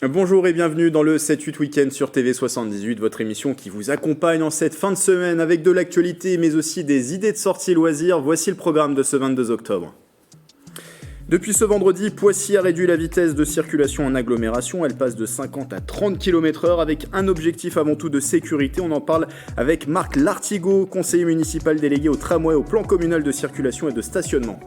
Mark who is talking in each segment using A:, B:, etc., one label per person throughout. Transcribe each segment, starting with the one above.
A: Bonjour et bienvenue dans le 7-8 Week-end sur TV78, votre émission qui vous accompagne en cette fin de semaine avec de l'actualité mais aussi des idées de sortie loisirs. Voici le programme de ce 22 octobre. Depuis ce vendredi, Poissy a réduit la vitesse de circulation en agglomération. Elle passe de 50 à 30 km/h avec un objectif avant tout de sécurité. On en parle avec Marc Lartigot, conseiller municipal délégué au tramway, au plan communal de circulation et de stationnement.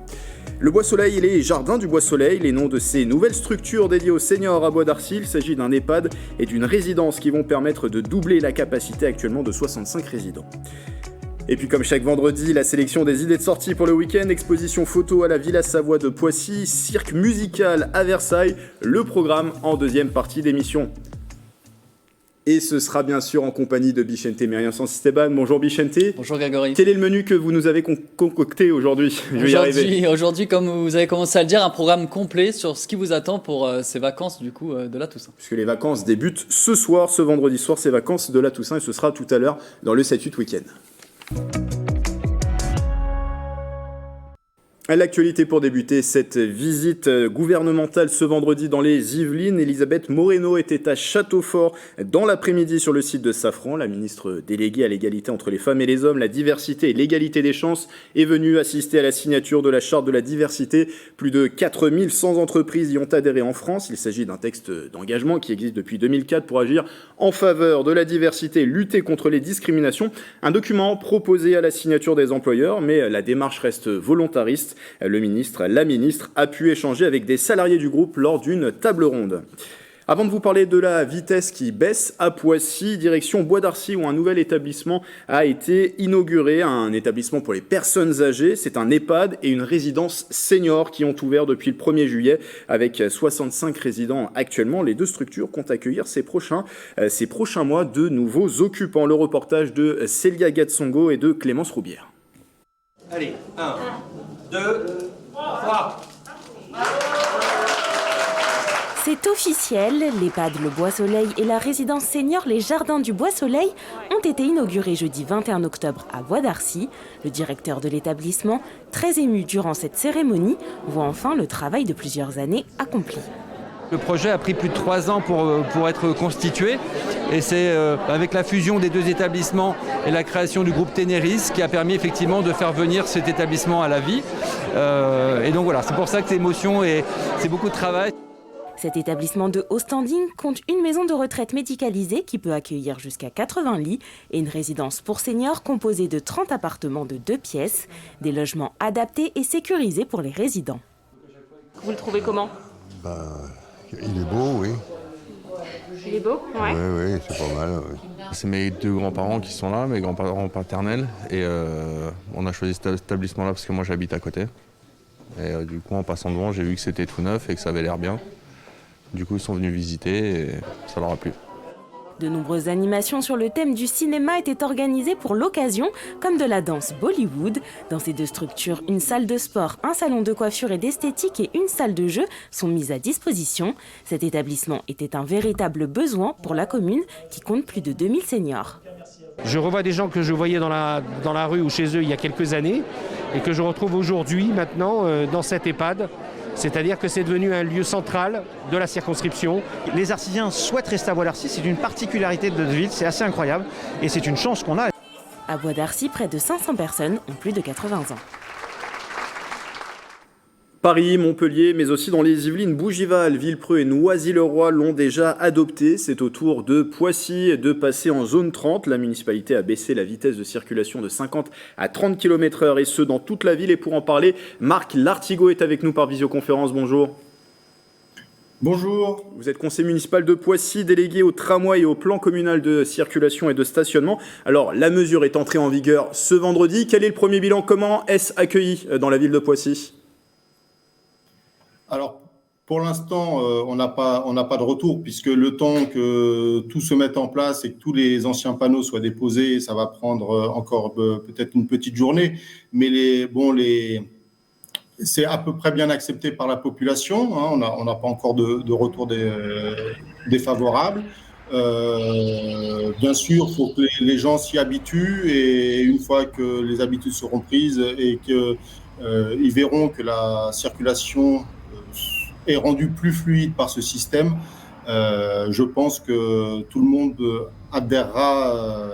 A: Le Bois-Soleil et les jardins du Bois-Soleil, les noms de ces nouvelles structures dédiées aux seniors à Bois d'Arcy. Il s'agit d'un EHPAD et d'une résidence qui vont permettre de doubler la capacité actuellement de 65 résidents. Et puis comme chaque vendredi, la sélection des idées de sortie pour le week-end, exposition photo à la Villa Savoie de Poissy, cirque musical à Versailles, le programme en deuxième partie d'émission. Et ce sera bien sûr en compagnie de Bichente Mérien Esteban. Bonjour Bichente.
B: Bonjour Grégory.
A: Quel est le menu que vous nous avez concocté aujourd'hui ?
B: Aujourd'hui, comme vous avez commencé à le dire, un programme complet sur ce qui vous attend pour ces vacances de la Toussaint.
A: Puisque les vacances débutent ce soir, ce vendredi soir, ces vacances de la Toussaint, et ce sera tout à l'heure dans le 7-8 Week-end. À l'actualité pour débuter cette visite gouvernementale ce vendredi dans les Yvelines, Elisabeth Moreno était à Châteaufort dans l'après-midi sur le site de Safran. La ministre déléguée à l'égalité entre les femmes et les hommes, la diversité et l'égalité des chances est venue assister à la signature de la charte de la diversité. Plus de 4100 entreprises y ont adhéré en France. Il s'agit d'un texte d'engagement qui existe depuis 2004 pour agir en faveur de la diversité et lutter contre les discriminations. Un document proposé à la signature des employeurs, mais la démarche reste volontariste. La ministre a pu échanger avec des salariés du groupe lors d'une table ronde. Avant de vous parler de la vitesse qui baisse à Poissy, direction Bois d'Arcy où un nouvel établissement a été inauguré, un établissement pour les personnes âgées. C'est un EHPAD et une résidence senior qui ont ouvert depuis le 1er juillet avec 65 résidents actuellement. Les deux structures comptent accueillir ces prochains mois de nouveaux occupants. Le reportage de Célia Gatsongo et de Clémence Roubière.
C: Allez, 1, 2, 3.
D: C'est officiel, l'EHPAD Le Bois-Soleil et la résidence senior Les Jardins du Bois-Soleil ont été inaugurés jeudi 21 octobre à Bois d'Arcy. Le directeur de l'établissement, très ému durant cette cérémonie, voit enfin le travail de plusieurs années accompli.
E: Le projet a pris plus de 3 ans pour être constitué et c'est avec la fusion des deux établissements et la création du groupe Ténéris qui a permis effectivement de faire venir cet établissement à la vie. Et donc voilà, c'est pour ça que c'est émotion et c'est beaucoup de travail.
D: Cet établissement de haut standing compte une maison de retraite médicalisée qui peut accueillir jusqu'à 80 lits et une résidence pour seniors composée de 30 appartements de 2 pièces, des logements adaptés et sécurisés pour les résidents.
F: Vous le trouvez comment ?
G: Il est beau, oui.
F: Il est beau ? Ouais.
G: Oui, c'est pas mal. Oui.
H: C'est mes deux grands-parents qui sont là, mes grands-parents paternels. Et on a choisi cet établissement-là parce que moi j'habite à côté. Et du coup, en passant devant, j'ai vu que c'était tout neuf et que ça avait l'air bien. Du coup, ils sont venus visiter et ça leur a plu.
D: De nombreuses animations sur le thème du cinéma étaient organisées pour l'occasion, comme de la danse Bollywood. Dans ces deux structures, une salle de sport, un salon de coiffure et d'esthétique et une salle de jeu sont mises à disposition. Cet établissement était un véritable besoin pour la commune qui compte plus de 2000 seniors.
I: Je revois des gens que je voyais dans la rue ou chez eux il y a quelques années et que je retrouve aujourd'hui, maintenant, dans cet EHPAD. C'est-à-dire que c'est devenu un lieu central de la circonscription.
J: Les Arcysiens souhaitent rester à Bois d'Arcy, c'est une particularité de notre ville, c'est assez incroyable et c'est une chance qu'on a.
D: À Bois d'Arcy, près de 500 personnes ont plus de 80 ans.
A: Paris, Montpellier, mais aussi dans les Yvelines, Bougival, Villepreux et Noisy-le-Roi l'ont déjà adopté. C'est au tour de Poissy de passer en zone 30. La municipalité a baissé la vitesse de circulation de 50 à 30 km/h et ce dans toute la ville. Et pour en parler, Marc Lartigot est avec nous par visioconférence. Bonjour.
K: Bonjour.
A: Vous êtes conseiller municipal de Poissy, délégué au tramway et au plan communal de circulation et de stationnement. Alors, la mesure est entrée en vigueur ce vendredi. Quel est le premier bilan ? Comment est-ce accueilli dans la ville de Poissy ?
K: Alors, pour l'instant, on n'a pas de retour puisque le temps que tout se mette en place et que tous les anciens panneaux soient déposés, ça va prendre encore peut-être une petite journée. Mais c'est à peu près bien accepté par la population. Hein. On n'a pas encore de retour défavorable. Bien sûr, il faut que les gens s'y habituent et une fois que les habitudes seront prises et qu'ils verront que la circulation est rendue plus fluide par ce système, Je pense que tout le monde adhérera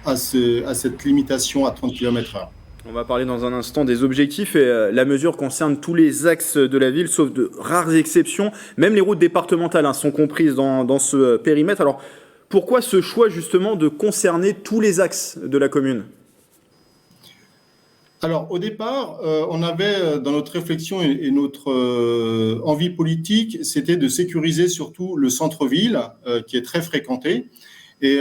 K: à cette limitation à 30 km/h.
A: On va parler dans un instant des objectifs et la mesure concerne tous les axes de la ville, sauf de rares exceptions. Même les routes départementales sont comprises dans ce périmètre. Alors, pourquoi ce choix justement de concerner tous les axes de la commune ?
K: Alors, au départ, on avait dans notre réflexion et notre envie politique, c'était de sécuriser surtout le centre-ville, qui est très fréquenté. Et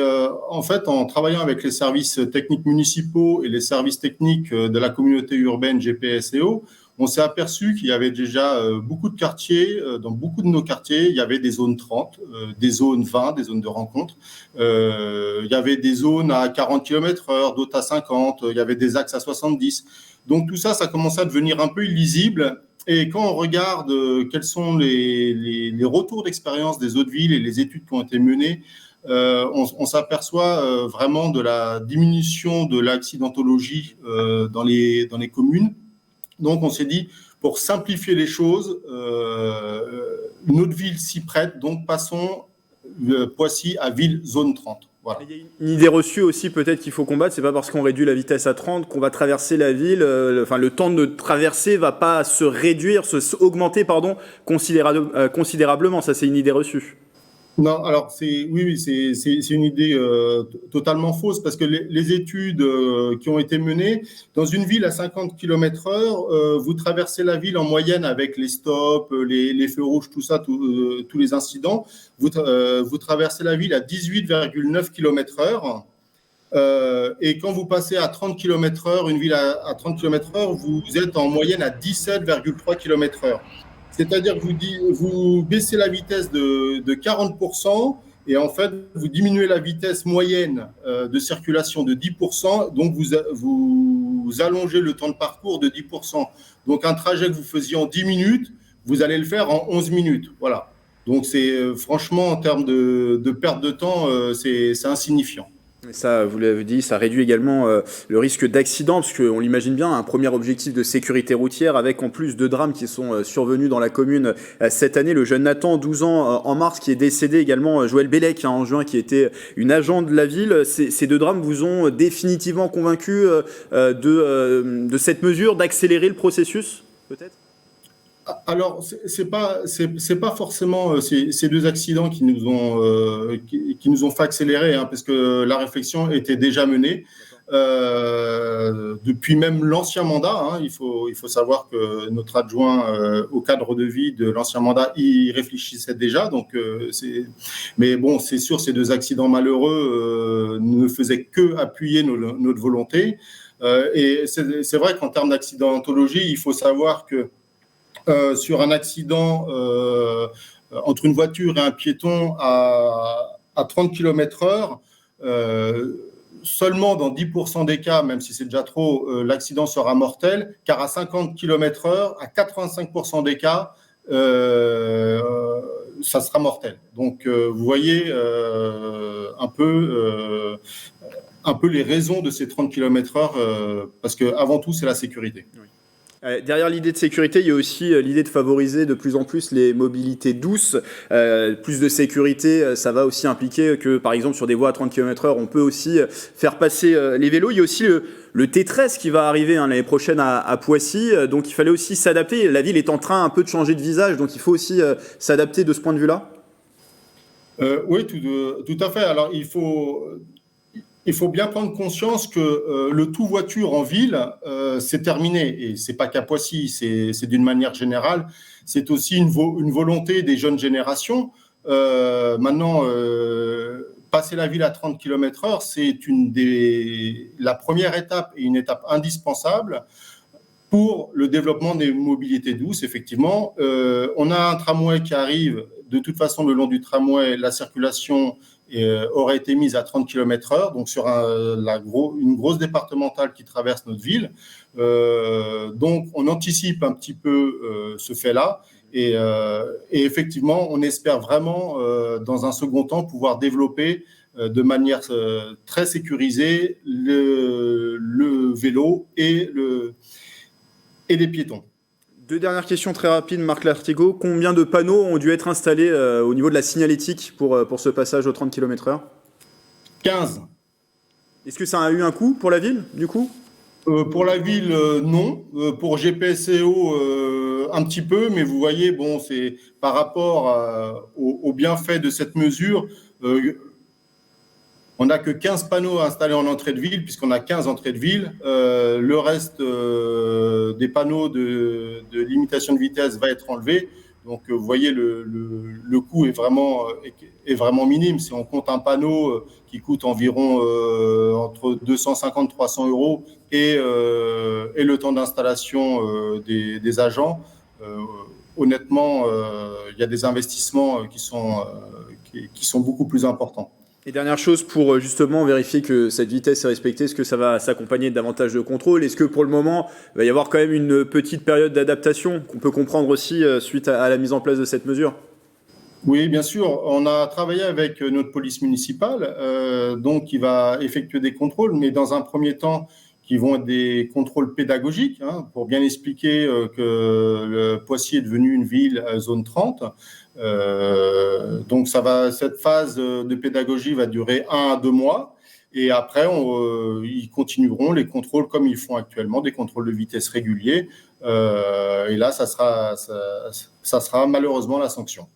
K: en fait, en travaillant avec les services techniques municipaux et les services techniques de la communauté urbaine GPSEO, on s'est aperçu qu'il y avait déjà beaucoup de quartiers, dans beaucoup de nos quartiers, il y avait des zones 30, des zones 20, des zones de rencontre. Il y avait des zones à 40 km/h, d'autres à 50, il y avait des axes à 70. Donc tout ça, ça commençait à devenir un peu illisible. Et quand on regarde quels sont les retours d'expérience des autres villes et les études qui ont été menées, on s'aperçoit vraiment de la diminution de l'accidentologie dans les communes. Donc, on s'est dit, pour simplifier les choses, notre ville s'y prête, donc passons Poissy à ville zone 30. Voilà.
A: Il y a une idée reçue aussi peut-être qu'il faut combattre, c'est pas parce qu'on réduit la vitesse à 30 qu'on va traverser la ville, le temps de traverser va pas se réduire, augmenter considérablement, ça c'est une idée reçue.
K: Non, alors c'est une idée totalement fausse parce que les études qui ont été menées, dans une ville à 50 km/h, vous traversez la ville en moyenne avec les stops, les feux rouges, tout ça, tous les incidents, vous traversez la ville à 18,9 km/h. Et quand vous passez à 30 km/h, une ville à 30 km/h, vous êtes en moyenne à 17,3 km/h. C'est-à-dire que vous baissez la vitesse de 40% et en fait, vous diminuez la vitesse moyenne de circulation de 10%, donc vous allongez le temps de parcours de 10%. Donc, un trajet que vous faisiez en 10 minutes, vous allez le faire en 11 minutes. Voilà. Donc, c'est franchement, en termes de perte de temps, c'est insignifiant.
A: Et ça, vous l'avez dit, ça réduit également le risque d'accident, parce qu'on l'imagine bien, un premier objectif de sécurité routière, avec en plus 2 drames qui sont survenus dans la commune cette année. Le jeune Nathan, 12 ans, en mars, qui est décédé, également Joël Bellec, en juin, qui était une agent de la ville. Ces 2 drames vous ont définitivement convaincu de cette mesure, d'accélérer le processus, peut-être ?
K: Alors, c'est pas forcément ces 2 accidents qui nous ont fait accélérer, parce que la réflexion était déjà menée depuis même l'ancien mandat. Il faut savoir que notre adjoint au cadre de vie de l'ancien mandat y réfléchissait déjà. Donc, mais bon, c'est sûr, ces 2 accidents malheureux ne faisaient que appuyer notre volonté. Et c'est vrai qu'en termes d'accidentologie, il faut savoir que sur un accident entre une voiture et un piéton à 30 km/h, seulement dans 10% des cas, même si c'est déjà trop, l'accident sera mortel, car à 50 km/h, à 85% des cas, ça sera mortel. Donc, vous voyez un peu les raisons de ces 30 km/h, parce qu'avant tout, c'est la sécurité. Oui.
A: Derrière l'idée de sécurité, il y a aussi l'idée de favoriser de plus en plus les mobilités douces. Plus de sécurité, ça va aussi impliquer que, par exemple, sur des voies à 30 km/h, on peut aussi faire passer les vélos. Il y a aussi le T13 qui va arriver l'année prochaine à Poissy. Donc, il fallait aussi s'adapter. La ville est en train un peu de changer de visage, donc il faut aussi s'adapter de ce point de vue-là.
K: Oui, tout à fait. Alors, il faut bien prendre conscience que le tout voiture en ville, c'est terminé. Et ce n'est pas qu'à Poissy, c'est d'une manière générale. C'est aussi une volonté des jeunes générations. Maintenant, passer la ville à 30 km/h, c'est la première étape et une étape indispensable pour le développement des mobilités douces, effectivement. On a un tramway qui arrive. De toute façon, le long du tramway, la circulation aurait été mise à 30 km/h, donc sur une grosse départementale qui traverse notre ville. Donc, on anticipe un petit peu ce fait-là. Et effectivement, on espère vraiment, dans un second temps, pouvoir développer de manière très sécurisée le vélo et les piétons.
A: Deux dernières questions très rapides, Marc Lartigot. Combien de panneaux ont dû être installés au niveau de la signalétique pour ce passage aux 30 km/h ?
K: 15.
A: Est-ce que ça a eu un coût pour la ville, du coup ?
K: Pour la ville, non. Pour GPSEO, un petit peu, mais vous voyez, bon, c'est par rapport au bienfait de cette mesure, on n'a que 15 panneaux installés en entrée de ville, puisqu'on a 15 entrées de ville. Le reste des panneaux de limitation de vitesse va être enlevé. Donc, vous voyez, le coût est vraiment minime. Si on compte un panneau qui coûte environ entre 250 et 300 euros et le temps d'installation des agents, honnêtement, il y a des investissements qui sont beaucoup plus importants.
A: Et dernière chose, pour justement vérifier que cette vitesse est respectée, est-ce que ça va s'accompagner de davantage de contrôle ? Est-ce que pour le moment, il va y avoir quand même une petite période d'adaptation qu'on peut comprendre aussi suite à la mise en place de cette mesure ?
K: Oui, bien sûr. On a travaillé avec notre police municipale, donc qui va effectuer des contrôles, mais dans un premier temps, qui vont être des contrôles pédagogiques, pour bien expliquer que Poissy est devenu une ville zone 30. Donc cette phase de pédagogie va durer 1 à 2 mois. Et après, ils continueront les contrôles comme ils font actuellement, des contrôles de vitesse réguliers. Et là, ça sera malheureusement la sanction.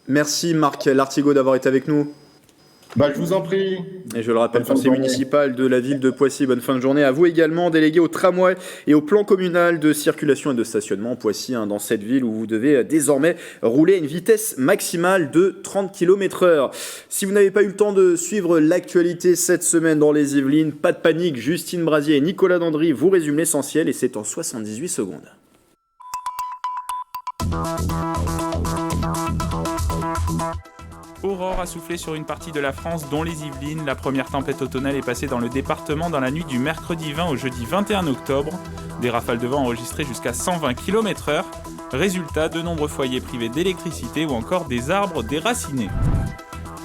A: Merci Marc Lartigot d'avoir été avec nous.
K: Je vous en prie.
A: Et je le rappelle, conseiller municipal de la ville de Poissy, bonne fin de journée. À vous également, délégué au tramway et au plan communal de circulation et de stationnement Poissy, dans cette ville où vous devez désormais rouler à une vitesse maximale de 30 km/h. Si vous n'avez pas eu le temps de suivre l'actualité cette semaine dans les Yvelines, pas de panique, Justine Brasier et Nicolas Dandry vous résument l'essentiel et c'est en 78 secondes.
L: Aurore a soufflé sur une partie de la France, dont les Yvelines. La première tempête automnale est passée dans le département dans la nuit du mercredi 20 au jeudi 21 octobre. Des rafales de vent enregistrées jusqu'à 120 km/h. Résultat, de nombreux foyers privés d'électricité ou encore des arbres déracinés.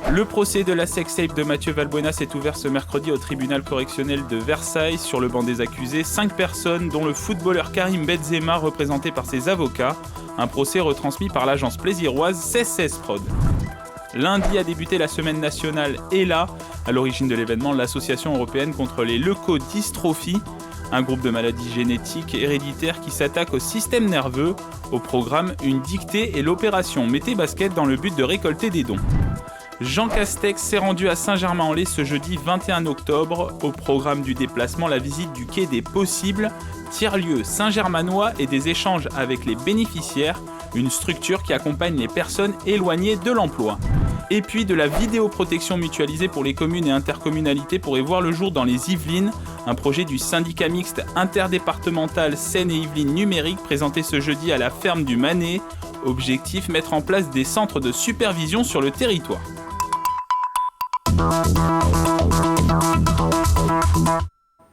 L: Le procès de la sextape de Mathieu Valbuena s'est ouvert ce mercredi au tribunal correctionnel de Versailles. Sur le banc des accusés, 5 personnes, dont le footballeur Karim Benzema, représenté par ses avocats. Un procès retransmis par l'agence plaisiroise 1616 Prod. Lundi a débuté la semaine nationale ELA. À l'origine de l'événement, l'Association européenne contre les leucodystrophies, un groupe de maladies génétiques héréditaires qui s'attaque au système nerveux. Au programme, une dictée et l'opération Mettez Basket dans le but de récolter des dons. Jean Castex s'est rendu à Saint-Germain-en-Laye ce jeudi 21 octobre. Au programme du déplacement, la visite du quai des possibles, tiers-lieu saint-germanois et des échanges avec les bénéficiaires, une structure qui accompagne les personnes éloignées de l'emploi. Et puis de la vidéoprotection mutualisée pour les communes et intercommunalités pourrait voir le jour dans les Yvelines, un projet du syndicat mixte interdépartemental Seine et Yvelines numérique présenté ce jeudi à la ferme du Manet. Objectif, mettre en place des centres de supervision sur le territoire.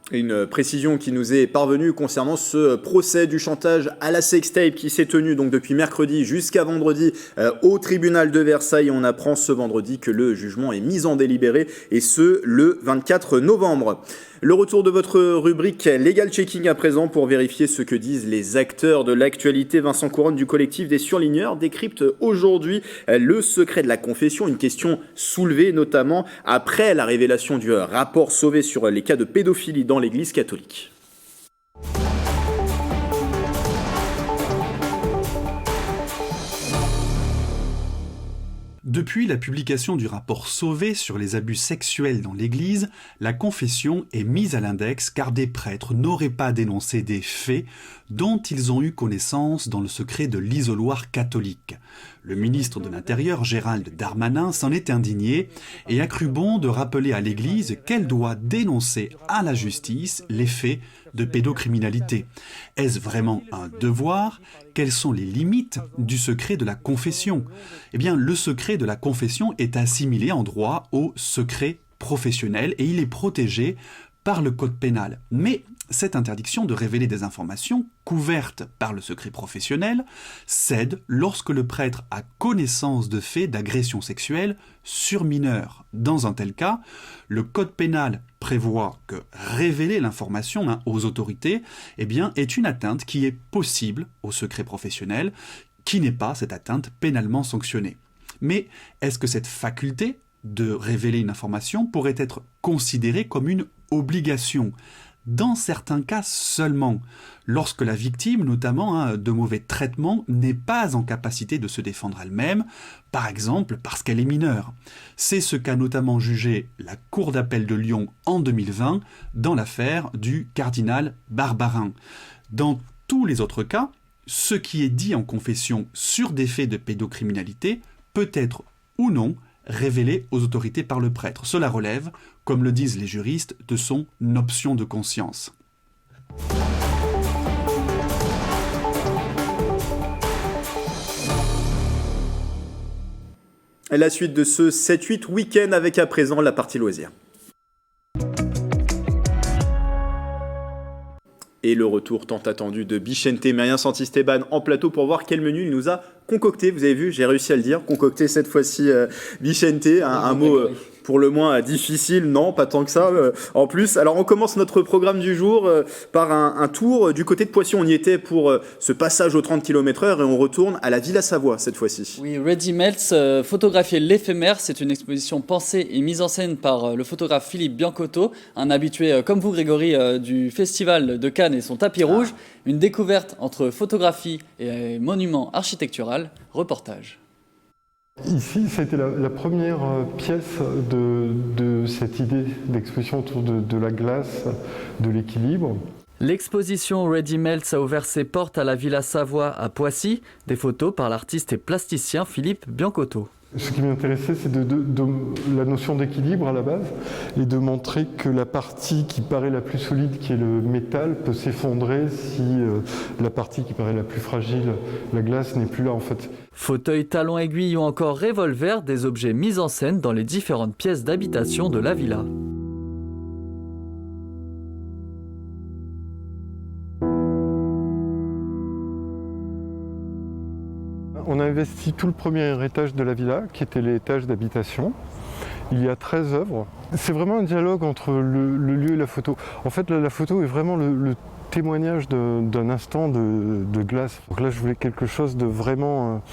A: Une précision qui nous est parvenue concernant ce procès du chantage à la sextape qui s'est tenu donc depuis mercredi jusqu'à vendredi au tribunal de Versailles. On apprend ce vendredi que le jugement est mis en délibéré et ce le 24 novembre. Le retour de votre rubrique Legal Checking à présent pour vérifier ce que disent les acteurs de l'actualité. Vincent Couronne du collectif des surligneurs décrypte aujourd'hui le secret de la confession, une question soulevée notamment après la révélation du rapport Sauvé sur les cas de pédophilie dans l'Église catholique.
M: Depuis la publication du rapport Sauvé sur les abus sexuels dans l'Église, la confession est mise à l'index car des prêtres n'auraient pas dénoncé des faits dont ils ont eu connaissance dans le secret de l'isoloir catholique. Le ministre de l'Intérieur, Gérald Darmanin, s'en est indigné et a cru bon de rappeler à l'Église qu'elle doit dénoncer à la justice les faits de pédocriminalité. Est-ce vraiment un devoir ? Quelles sont les limites du secret de la confession ? Eh bien, le secret de la confession est assimilé en droit au secret professionnel et il est protégé par le code pénal. Mais Cette interdiction de révéler des informations couvertes par le secret professionnel cède lorsque le prêtre a connaissance de faits d'agression sexuelle sur mineurs. Dans un tel cas, le code pénal prévoit que révéler l'information aux autorités est une atteinte qui est possible au secret professionnel, qui n'est pas cette atteinte pénalement sanctionnée. Mais est-ce que cette faculté de révéler une information pourrait être considérée comme une obligation ? Dans certains cas seulement, lorsque la victime, notamment de mauvais traitements, n'est pas en capacité de se défendre elle-même, par exemple parce qu'elle est mineure. C'est ce qu'a notamment jugé la Cour d'appel de Lyon en 2020 dans l'affaire du cardinal Barbarin. Dans tous les autres cas, ce qui est dit en confession sur des faits de pédocriminalité peut être ou non révélé aux autorités par le prêtre. Cela relève, comme le disent les juristes, de son option de conscience.
A: Et la suite de ce 7-8 week-end avec à présent la partie loisirs. Et le retour tant attendu de Bichente Mérien Santisteban en plateau pour voir quel menu il nous a concocté. Vous avez vu, j'ai réussi à le dire, concocté cette fois-ci Bichente, un mot pour le moins difficile, non, pas tant que ça en plus. Alors on commence notre programme du jour par un tour du côté de Poissy. On y était pour ce passage aux 30 km/h et on retourne à la Villa Savoie cette fois-ci.
B: Oui, Ready Melts, photographier l'éphémère, c'est une exposition pensée et mise en scène par le photographe Philippe Biancotto, un habitué comme vous Grégory du Festival de Cannes et son tapis rouge. Une découverte entre photographie et monument architectural. Reportage.
N: Ici, ça a été la première pièce de cette idée d'exposition autour de la glace, de l'équilibre.
B: L'exposition Ready Melts a ouvert ses portes à la Villa Savoie à Poissy. Des photos par l'artiste et plasticien Philippe Biancotto.
N: Ce qui m'intéressait, c'est de la notion d'équilibre à la base et de montrer que la partie qui paraît la plus solide, qui est le métal, peut s'effondrer si la partie qui paraît la plus fragile, la glace, n'est plus là en fait.
B: Fauteuil, talons, aiguilles ou encore revolver, des objets mis en scène dans les différentes pièces d'habitation de la villa.
N: On a investi tout le premier étage de la villa, qui était l'étage d'habitation. Il y a 13 œuvres. C'est vraiment un dialogue entre le lieu et la photo. En fait, la photo est vraiment le témoignage d'un instant de glace. Donc là, je voulais quelque chose de vraiment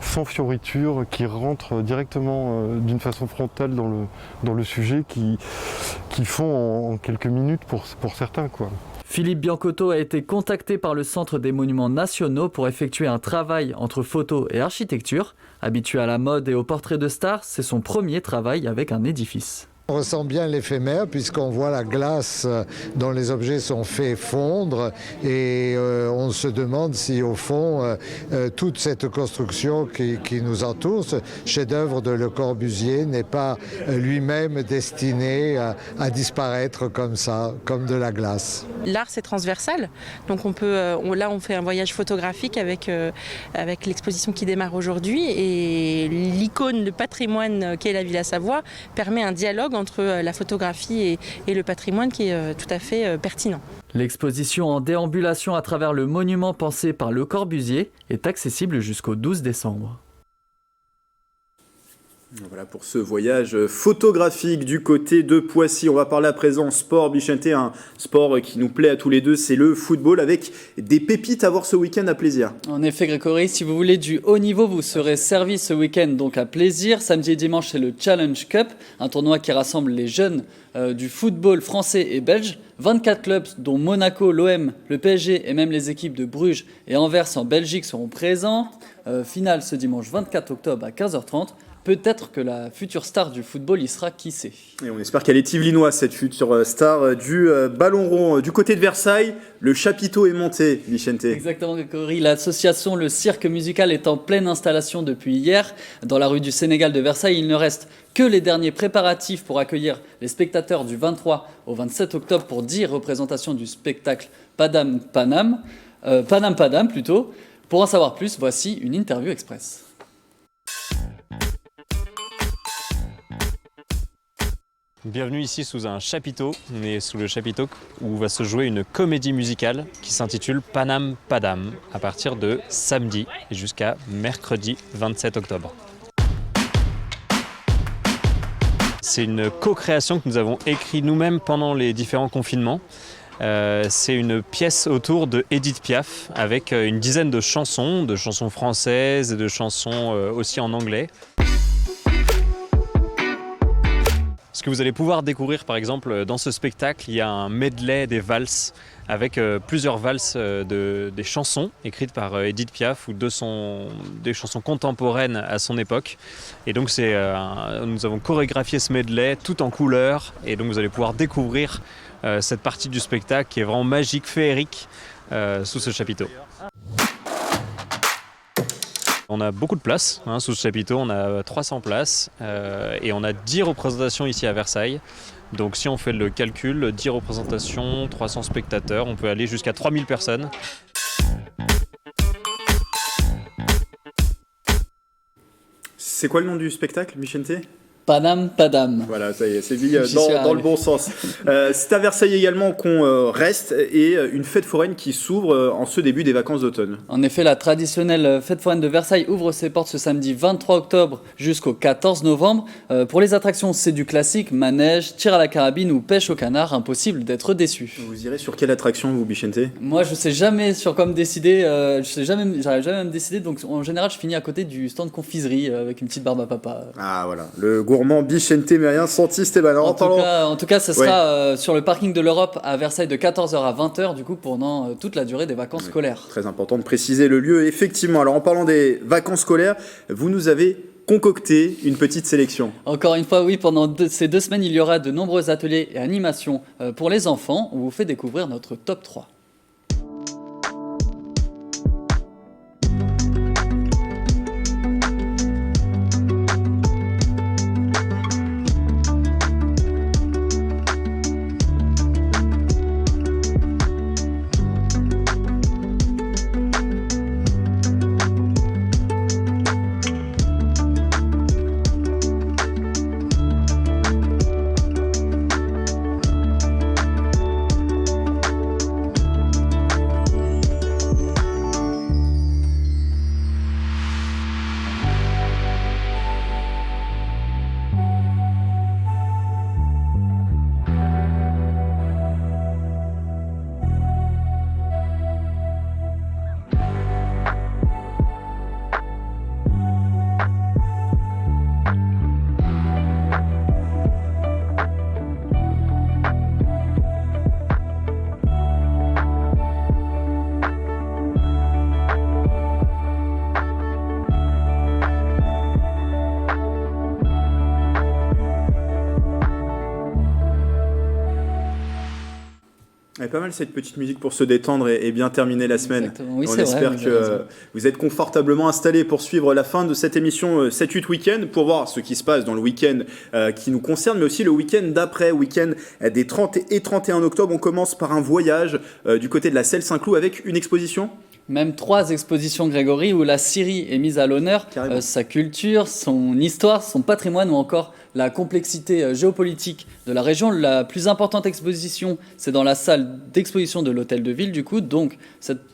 N: sans fioriture, qui rentre directement d'une façon frontale dans le sujet, qui font en quelques minutes pour certains, quoi.
B: Philippe Biancotto a été contacté par le Centre des Monuments Nationaux pour effectuer un travail entre photo et architecture. Habitué à la mode et aux portraits de stars, c'est son premier travail avec un édifice.
O: On ressent bien l'éphémère puisqu'on voit la glace dont les objets sont faits fondre et on se demande si au fond toute cette construction qui nous entoure, ce chef-d'œuvre de Le Corbusier, n'est pas lui-même destiné à disparaître comme ça, comme de la glace.
F: L'art c'est transversal, donc là on fait un voyage photographique avec l'exposition qui démarre aujourd'hui et l'icône, le patrimoine qu'est la Villa Savoie permet un dialogue entre la photographie et le patrimoine qui est tout à fait pertinent.
B: L'exposition en déambulation à travers le monument pensé par Le Corbusier est accessible jusqu'au 12 décembre.
A: Voilà pour ce voyage photographique du côté de Poissy. On va parler à présent sport, Bichente, un sport qui nous plaît à tous les deux, c'est le football avec des pépites à voir ce week-end à plaisir.
B: En effet Grégory, si vous voulez du haut niveau, vous serez servi ce week-end donc à plaisir. Samedi et dimanche, c'est le Challenge Cup, un tournoi qui rassemble les jeunes du football français et belge. 24 clubs dont Monaco, l'OM, le PSG et même les équipes de Bruges et Anvers en Belgique seront présents. Finale ce dimanche 24 octobre à 15h30. Peut-être que la future star du football y sera, qui sait.
A: Et on espère qu'elle est yvelinoise, cette future star du ballon rond. Du côté de Versailles, le chapiteau est monté, Bichente.
B: Exactement, Grégory. L'association Le Cirque Musical est en pleine installation depuis hier. Dans la rue du Sénégal de Versailles, il ne reste que les derniers préparatifs pour accueillir les spectateurs du 23 au 27 octobre pour 10 représentations du spectacle Padam Padam plutôt. Pour en savoir plus, voici une interview express.
P: Bienvenue ici sous un chapiteau, on est sous le chapiteau où va se jouer une comédie musicale qui s'intitule Panam Padam à partir de samedi et jusqu'à mercredi 27 octobre. C'est une co-création que nous avons écrite nous-mêmes pendant les différents confinements. C'est une pièce autour de Édith Piaf avec une dizaine de chansons françaises et de chansons aussi en anglais. Ce que vous allez pouvoir découvrir par exemple dans ce spectacle, il y a un medley des valses avec plusieurs valses des chansons écrites par Édith Piaf ou des chansons contemporaines à son époque. Et donc nous avons chorégraphié ce medley tout en couleurs et donc vous allez pouvoir découvrir cette partie du spectacle qui est vraiment magique, féerique sous ce chapiteau. On a beaucoup de places sous ce chapiteau, on a 300 places et on a 10 représentations ici à Versailles. Donc si on fait le calcul, 10 représentations, 300 spectateurs, on peut aller jusqu'à 3000 personnes.
A: C'est quoi le nom du spectacle, Vicente ?
B: Panam Padam.
A: Voilà, ça y est, c'est dit dans le bon sens. C'est à Versailles également qu'on reste et une fête foraine qui s'ouvre en ce début des vacances d'automne.
B: En effet, la traditionnelle fête foraine de Versailles ouvre ses portes ce samedi 23 octobre jusqu'au 14 novembre. Pour les attractions, c'est du classique, manège, tir à la carabine ou pêche au canard, impossible d'être déçu.
A: Vous irez sur quelle attraction, vous, Vicente ?
B: Moi, je sais jamais sur quoi me décider, j'arrive jamais à me décider, donc en général, je finis à côté du stand confiserie avec une petite barbe à papa.
A: Ah voilà, le gourmand Vicente Mérien Santi Esteban.
B: En tout cas, ça sera sur le parking de l'Europe à Versailles de 14h à 20h, du coup, pendant toute la durée des vacances scolaires.
A: Très important de préciser le lieu, effectivement. Alors, en parlant des vacances scolaires, vous nous avez concocté une petite sélection.
B: Encore une fois, oui, pendant ces 2 semaines, il y aura de nombreux ateliers et animations pour les enfants. On vous fait découvrir notre top 3.
A: Pas mal cette petite musique pour se détendre et bien terminer la semaine.
B: Exactement. Oui,
A: on
B: c'est
A: espère
B: vrai,
A: que vous êtes confortablement installés pour suivre la fin de cette émission 7-8 Week-end, pour voir ce qui se passe dans le week-end qui nous concerne, mais aussi le week-end d'après, week-end des 30 et 31 octobre. On commence par un voyage du côté de la Selle Saint-Cloud avec une exposition.
B: Même 3 expositions, Grégory, où la Syrie est mise à l'honneur, sa culture, son histoire, son patrimoine ou encore la complexité géopolitique de la région. La plus importante exposition, c'est dans la salle d'exposition de l'Hôtel de Ville, du coup, donc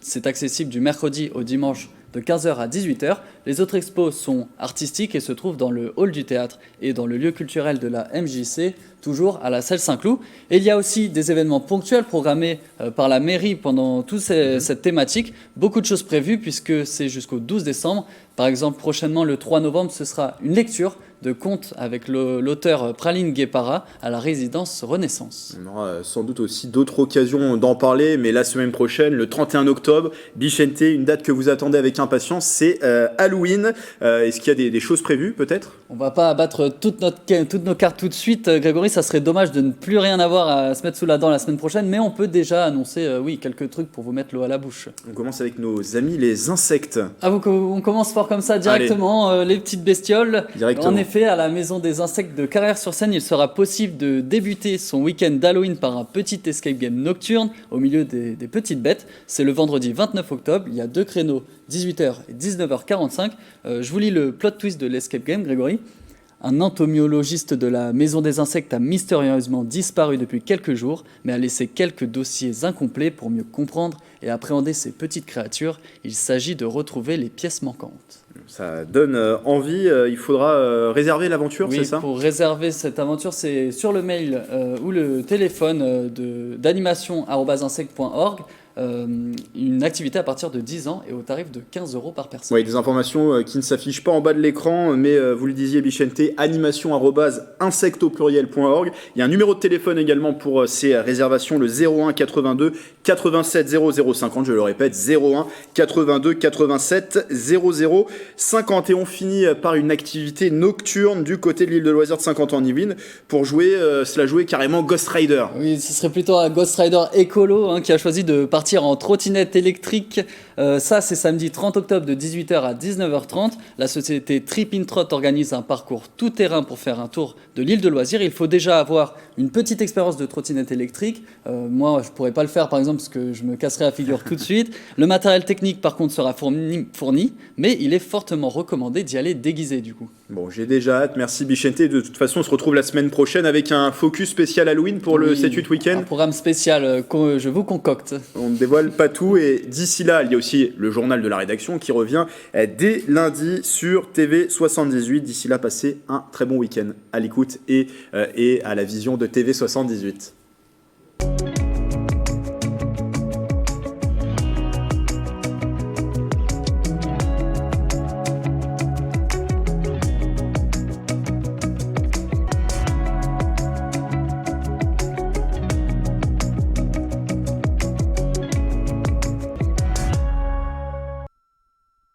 B: c'est accessible du mercredi au dimanche de 15h à 18h. Les autres expos sont artistiques et se trouvent dans le hall du théâtre et dans le lieu culturel de la MJC, toujours à la Selle Saint-Cloud. Et il y a aussi des événements ponctuels programmés par la mairie pendant toute cette thématique. Beaucoup de choses prévues puisque c'est jusqu'au 12 décembre. Par exemple, prochainement, le 3 novembre, ce sera une lecture de contes avec l'auteur Praline Guépara à la résidence Renaissance.
A: On aura sans doute aussi d'autres occasions d'en parler, mais la semaine prochaine, le 31 octobre, Vicente, une date que vous attendez avec impatience, c'est Halloween. Est-ce qu'il y a des choses prévues peut-être ?
B: On ne va pas abattre toutes nos cartes tout de suite, Grégory, ça serait dommage de ne plus rien avoir à se mettre sous la dent la semaine prochaine, mais on peut déjà annoncer quelques trucs pour vous mettre l'eau à la bouche.
A: On commence avec nos amis les insectes.
B: On commence fort comme ça directement, les petites bestioles.
A: Directement.
B: En effet, à la Maison des Insectes de Carrière-sur-Seine, il sera possible de débuter son week-end d'Halloween par un petit escape game nocturne au milieu des petites bêtes. C'est le vendredi 29 octobre, il y a 2 créneaux, 18h et 19h45. Je vous lis le plot twist de l'escape game, Grégory. Un entomologiste de la Maison des Insectes a mystérieusement disparu depuis quelques jours, mais a laissé quelques dossiers incomplets pour mieux comprendre et appréhender ces petites créatures. Il s'agit de retrouver les pièces manquantes.
A: Ça donne envie, il faudra réserver l'aventure,
B: Oui,
A: c'est ça ?
B: pour réserver cette aventure, c'est sur le mail ou le téléphone d'animation@insect.org. Une activité à partir de 10 ans et au tarif de 15 € par personne.
A: Oui, des informations qui ne s'affichent pas en bas de l'écran, mais vous le disiez, Bichente, animation@insectopluriel.org. Il y a un numéro de téléphone également pour ces réservations, le 01 82 87 00 50. Je le répète, 01 82 87 00 50. Et on finit par une activité nocturne du côté de l'île de loisirs de Saint-Quentin-en-Yvelines pour cela jouer carrément Ghost Rider.
B: Oui, ce serait plutôt un Ghost Rider écolo qui a choisi de partir en trottinette électrique. Ça, c'est samedi 30 octobre de 18h à 19h30. La société Trip in Trot organise un parcours tout-terrain pour faire un tour de l'île de loisirs. Il faut déjà avoir une petite expérience de trottinette électrique. Moi, je ne pourrais pas le faire, par exemple, parce que je me casserais la figure tout de suite. Le matériel technique, par contre, sera fourni, mais il est fortement recommandé d'y aller déguisé, du coup.
A: Bon, j'ai déjà hâte. Merci, Bichente. De toute façon, on se retrouve la semaine prochaine avec un focus spécial Halloween pour le 7-8 week-end.
B: Un programme spécial que je vous concocte.
A: On ne dévoile pas tout, et d'ici là, il y a aussi le journal de la rédaction qui revient dès lundi sur TV78. D'ici là, passez un très bon week-end à l'écoute et à la vision de TV78.